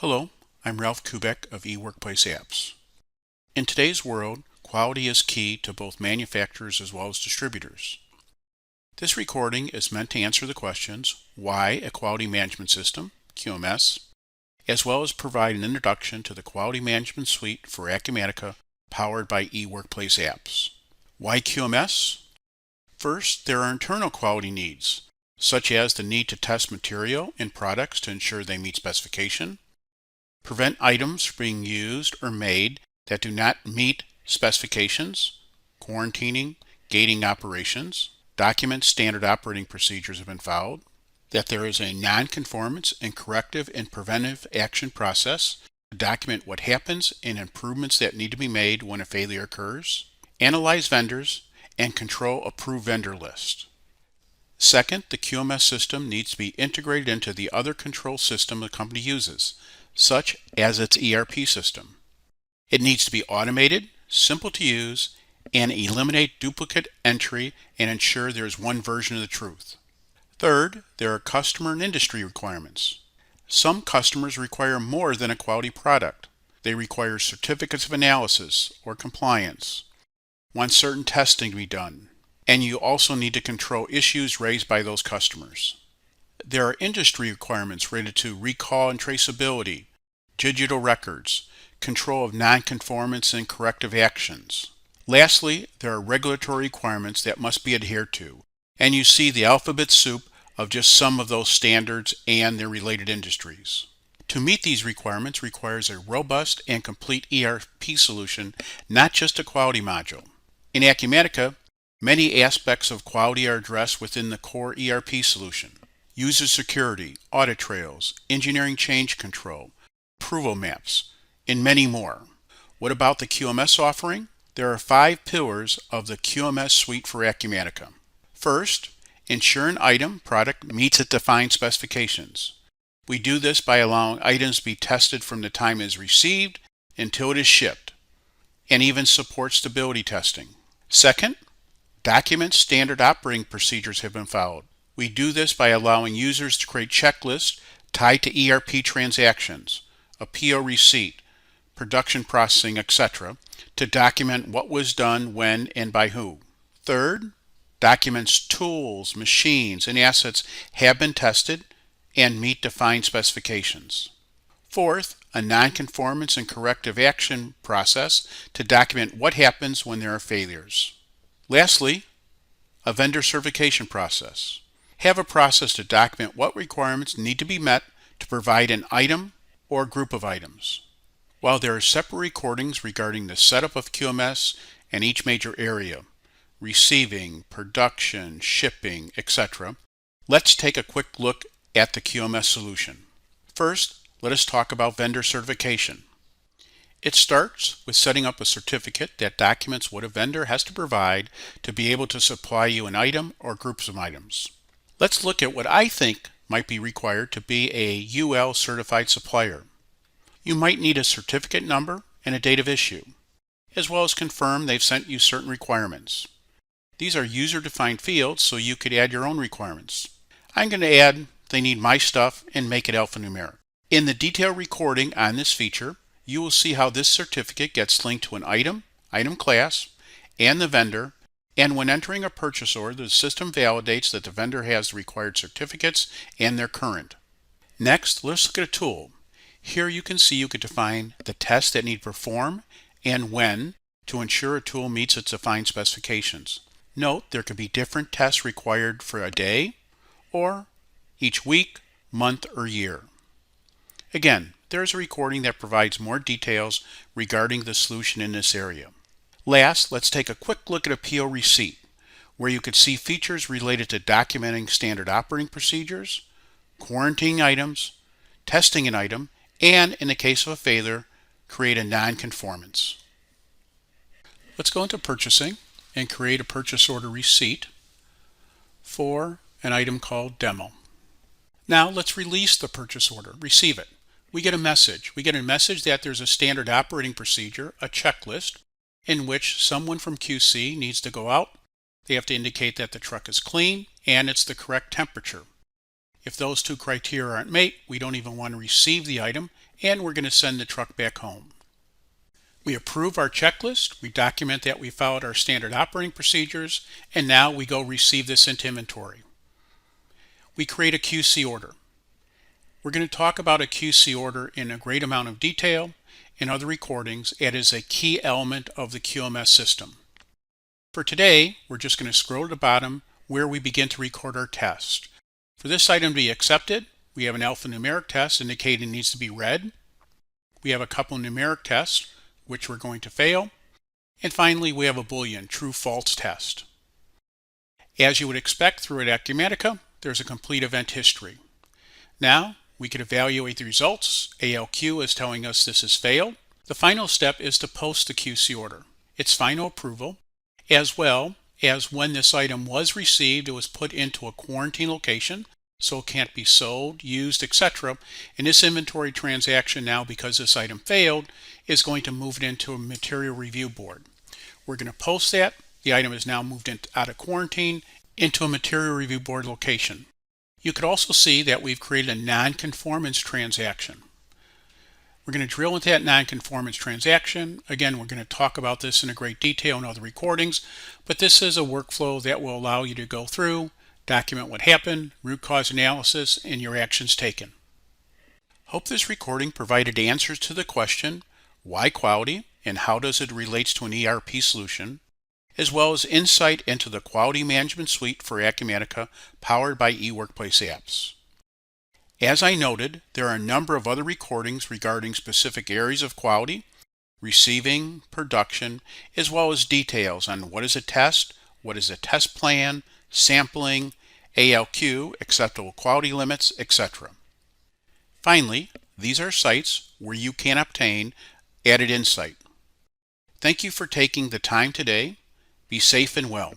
Hello, I'm Ralph Kubek of eWorkplace Apps. In today's world, quality is key to both manufacturers as well as distributors. This recording is meant to answer the questions, why a quality management system, QMS, as well as provide an introduction to the quality management suite for Acumatica powered by eWorkplace Apps. Why QMS? First, there are internal quality needs, such as the need to test material and products to ensure they meet specification, prevent items from being used or made that do not meet specifications, quarantining, gating operations, document standard operating procedures have been followed, that there is a non-conformance and corrective and preventive action process to document what happens and improvements that need to be made when a failure occurs, analyze vendors, and control approved vendor list. Second, the QMS system needs to be integrated into the other control system the company uses, such as its ERP system. It needs to be automated, simple to use, and eliminate duplicate entry and ensure there is one version of the truth. Third, there are customer and industry requirements. Some customers require more than a quality product. They require certificates of analysis or compliance, want certain testing to be done, and you also need to control issues raised by those customers. There are industry requirements related to recall and traceability, digital records, control of non-conformance and corrective actions. Lastly, there are regulatory requirements that must be adhered to, and you see the alphabet soup of just some of those standards and their related industries. To meet these requirements requires a robust and complete ERP solution, not just a quality module. In Acumatica, many aspects of quality are addressed within the core ERP solution. User security, audit trails, engineering change control, approval maps, and many more. What about the QMS offering? There are 5 pillars of the QMS suite for Acumatica. First, ensure an item product meets its defined specifications. We do this by allowing items to be tested from the time it is received until it is shipped, and even support stability testing. Second, document standard operating procedures have been followed. We do this by allowing users to create checklists tied to ERP transactions, a PO receipt, production processing, etc., to document what was done, when, and by who. Third, documents tools, machines, and assets have been tested and meet defined specifications. Fourth, a non-conformance and corrective action process to document what happens when there are failures. Lastly, a vendor certification process. Have a process to document what requirements need to be met to provide an item or group of items. While there are separate recordings regarding the setup of QMS and each major area, receiving, production, shipping, etc., let's take a quick look at the QMS solution. First, let us talk about vendor certification. It starts with setting up a certificate that documents what a vendor has to provide to be able to supply you an item or groups of items. Let's look at what I think might be required to be a UL certified supplier. You might need a certificate number and a date of issue, as well as confirm they've sent you certain requirements. These are user-defined fields, so you could add your own requirements. I'm going to add they need my stuff and make it alphanumeric. In the detailed recording on this feature, you will see how this certificate gets linked to an item class, and the vendor, and when entering a purchase order, the system validates that the vendor has the required certificates and they're current. Next, let's look at a tool. Here you can see you could define the tests that need to perform and when to ensure a tool meets its defined specifications. Note there could be different tests required for a day or each week, month, or year. Again, there is a recording that provides more details regarding the solution in this area. Last, let's take a quick look at a PO receipt, where you could see features related to documenting standard operating procedures, quarantining items, testing an item, and in the case of a failure, create a non-conformance. Let's go into purchasing and create a purchase order receipt for an item called demo. Now let's release the purchase order, receive it. We get a message. We get a message that there's a standard operating procedure, a checklist, in which someone from QC needs to go out. They have to indicate that the truck is clean and it's the correct temperature. If those two criteria aren't met, we don't even want to receive the item, and we're going to send the truck back home. We approve our checklist, we document that we followed our standard operating procedures, and now we go receive this into inventory. We create a QC order. We're going to talk about a QC order in a great amount of detail in other recordings. It is a key element of the QMS system. For today, we're just going to scroll to the bottom where we begin to record our test. For this item to be accepted, we have an alphanumeric test indicating it needs to be read. We have a couple numeric tests, which we're going to fail. And finally, we have a Boolean, true-false test. As you would expect through at Acumatica, there's a complete event history. Now, we can evaluate the results. ALQ is telling us this has failed. The final step is to post the QC order, its final approval, as well as when this item was received, it was put into a quarantine location, so it can't be sold, used, etc. And this inventory transaction now, because this item failed, is going to move it into a material review board. We're going to post that. The item is now moved out of quarantine into a material review board location. You could also see that we've created a non-conformance transaction. We're going to drill into that non-conformance transaction. Again, we're going to talk about this in a great detail in other recordings, but this is a workflow that will allow you to go through, document what happened, root cause analysis, and your actions taken. Hope this recording provided answers to the question, why quality and how does it relate to an ERP solution, as well as insight into the quality management suite for Acumatica powered by eWorkplace apps. As I noted, there are a number of other recordings regarding specific areas of quality, receiving, production, as well as details on what is a test, what is a test plan, sampling, ALQ, acceptable quality limits, etc. Finally, these are sites where you can obtain added insight. Thank you for taking the time today. Be safe and well.